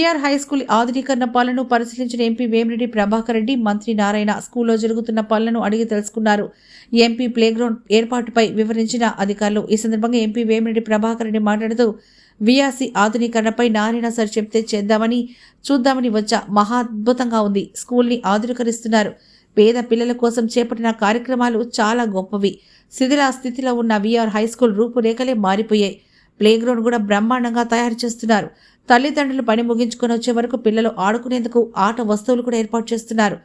We are high school ఆధునీకరణ పనులను పరిశీలించిన ఎంపీ వేమిరెడ్డి ప్రభాకర్ రెడ్డి, మంత్రి నారాయణ స్కూల్లో జరుగుతున్న పనులను అడిగి తెలుసుకున్నారు. ఎంపీ ప్లేగ్రౌండ్ ఏర్పాటుపై వివరించిన అధికారులు. ఈ సందర్భంగా ఎంపీ వేమిరెడ్డి ప్రభాకర్ రెడ్డి మాట్లాడుతూ వీఆర్సీ ఆధునీకరణపై నారాయణ సార్ చెప్తే చేద్దామని చూద్దామని వచ్చా. మహా అద్భుతంగా ఉంది. స్కూల్ని ఆధునీకరిస్తున్నారు. పేద పిల్లల కోసం చేపట్టిన కార్యక్రమాలు చాలా గొప్పవి. శిథిల స్థితిలో ఉన్న వీఆర్ హై స్కూల్ రూపురేఖలే మారిపోయాయి. ప్లేగ్రౌండ్ కూడా బ్రహ్మాండంగా తయారు చేస్తున్నారు. తల్లిదండ్రులు పని ముగించుకొని వచ్చే వరకు పిల్లలు ఆడుకునేందుకు ఆట వస్తువులు కూడా ఏర్పాటు చేస్తున్నారు.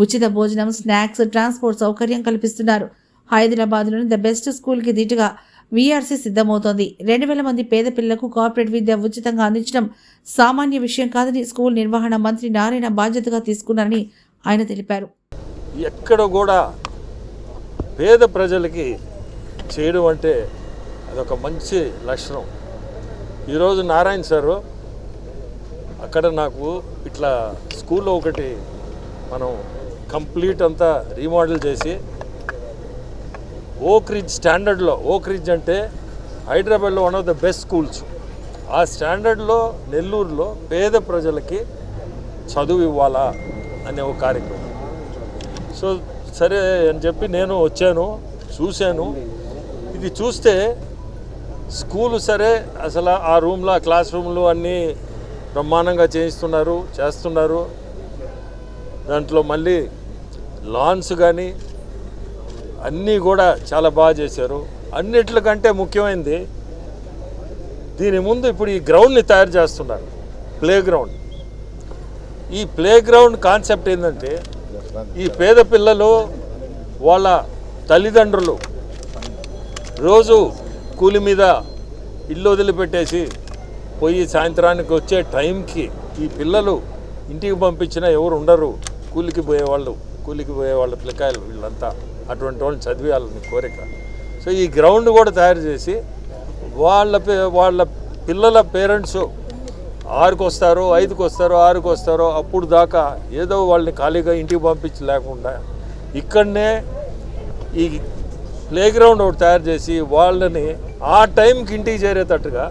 ఉచిత భోజనం, స్నాక్స్, ట్రాన్స్పోర్ట్ సౌకర్యం కల్పిస్తున్నారు. హైదరాబాద్లోని ద బెస్ట్ స్కూల్కి ధీటుగా వీఆర్సీ సిద్ధమవుతోంది. 2000 మంది పేద పిల్లలకు కార్పొరేట్ విద్య ఉచితంగా అందించడం సామాన్య విషయం కాదని స్కూల్ నిర్వహణ మంత్రి నారాయణ బాధ్యతగా తీసుకున్నారని ఆయన తెలిపారు. ఎక్కడ కూడా పేద ప్రజలకి చేయడం అంటే అదొక మంచి లక్షణం. ఈరోజు నారాయణ సారు అక్కడ నాకు ఇట్లా స్కూల్లో ఒకటి మనం కంప్లీట్ అంతా రీమోడల్ చేసి ఓక్ రిడ్జ్ స్టాండర్డ్లో, ఓక్ రిడ్జ్ అంటే హైదరాబాద్లో one of the best schools, ఆ స్టాండర్డ్లో నెల్లూరులో పేద ప్రజలకి చదువు ఇవ్వాలా అనే ఒక కార్యక్రమం. సో సరే అని చెప్పి నేను వచ్చాను, చూశాను. ఇది చూస్తే స్కూలు సరే అసలు ఆ రూమ్లో, ఆ క్లాస్ రూమ్లు అన్నీ బ్రహ్మాండంగా చేస్తున్నారు. దాంట్లో మళ్ళీ లాన్స్ కానీ అన్నీ కూడా చాలా బాగా చేశారు. అన్నిట్లకంటే ముఖ్యమైనది దీని ముందు ఇప్పుడు ఈ గ్రౌండ్ని తయారు చేస్తున్నారు, ప్లే గ్రౌండ్. ఈ ప్లే గ్రౌండ్ కాన్సెప్ట్ ఏంటంటే ఈ పేద పిల్లలు వాళ్ళ తల్లిదండ్రులు రోజు కూలి మీద ఇల్లు వదిలిపెట్టేసి పోయి సాయంత్రానికి వచ్చే టైంకి ఈ పిల్లలు ఇంటికి పంపించినా ఎవరు ఉండరు. కూలికి పోయేవాళ్ళు పిల్లకాయలు వీళ్ళంతా అటువంటి వాళ్ళని చదివేయాలని కోరిక. సో ఈ గ్రౌండ్ కూడా తయారు చేసి వాళ్ళ పిల్లల పేరెంట్స్ 6కి వస్తారో, 5కి వస్తారో, 6కి వస్తారో అప్పుడు దాకా ఏదో వాళ్ళని ఖాళీగా ఇంటికి పంపించలేకుండా ఇక్కడనే ఈ ప్లే గ్రౌండ్ ఒకటి తయారు చేసి వాళ్ళని ఆ టైంకి ఇంటికి చేరేటట్టుగా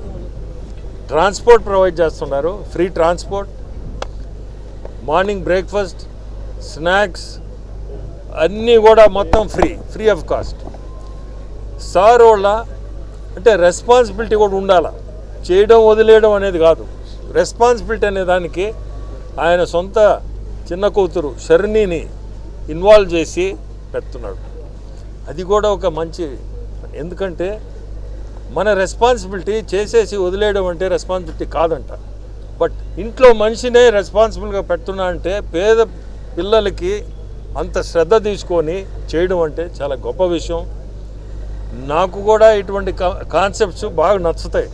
ట్రాన్స్పోర్ట్ ప్రొవైడ్ చేస్తున్నారు. Free transport, morning breakfast, snacks అన్నీ కూడా మొత్తం ఫ్రీ ఆఫ్ కాస్ట్. సార్ వాళ్ళ అంటే రెస్పాన్సిబిలిటీ కూడా ఉండాలి. చేయడం వదిలేయడం అనేది కాదు. రెస్పాన్సిబిలిటీ అనే దానికి ఆయన సొంత చిన్న కూతురు షర్ణిని ఇన్వాల్వ్ చేసి పెడుతున్నాడు. అది కూడా ఒక మంచి, ఎందుకంటే మన రెస్పాన్సిబిలిటీ చేసేసి వదిలేయడం అంటే రెస్పాన్సిబిలిటీ కాదంట. బట్ ఇంట్లో మనిషినే రెస్పాన్సిబుల్గా పెడుతున్నా అంటే పేద పిల్లలకి అంత శ్రద్ధ తీసుకొని చేయడం అంటే చాలా గొప్ప విషయం. నాకు కూడా ఇటువంటి కాన్సెప్ట్స్ బాగా నచ్చుతాయి.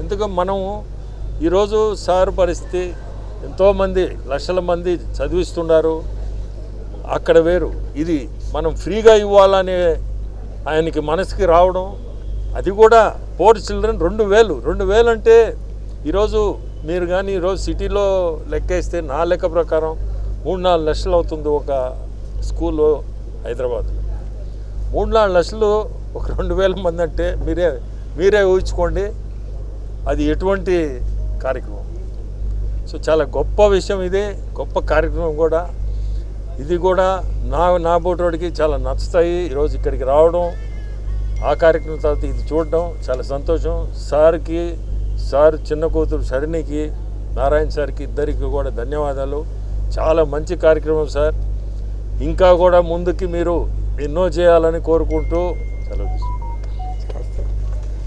ఎందుకంటే మనము ఈరోజు సార్ పరిస్థితి ఎంతోమంది లక్షల మంది చదివిస్తున్నారు, అక్కడ వేరు. ఇది మనం ఫ్రీగా ఇవ్వాలనే ఆయనకి మనసుకి రావడం, అది కూడా పోర్ చిల్డ్రన్ 2000 అంటే ఈరోజు మీరు కానీ ఈరోజు సిటీలో లెక్కేస్తే నా లెక్క ప్రకారం 3-4 లక్షలు అవుతుంది ఒక స్కూల్లో హైదరాబాద్లో. 3-4 లక్షలు ఒక 2000 మంది అంటే మీరే ఊహించుకోండి అది ఎటువంటి కార్యక్రమం. సో చాలా గొప్ప విషయం ఇది, గొప్ప కార్యక్రమం కూడా. ఇది కూడా నా బోటోడికి చాలా నచ్చుతాయి. ఈరోజు ఇక్కడికి రావడం, ఆ కార్యక్రమం తర్వాత ఇది చూడడం చాలా సంతోషం. సార్ చిన్న కూతురు షర్ణికి, నారాయణ సార్కి ఇద్దరికి కూడా ధన్యవాదాలు. చాలా మంచి కార్యక్రమం సార్. ఇంకా కూడా ముందుకి మీరు ఎన్నో చేయాలని కోరుకుంటూ సెలవు.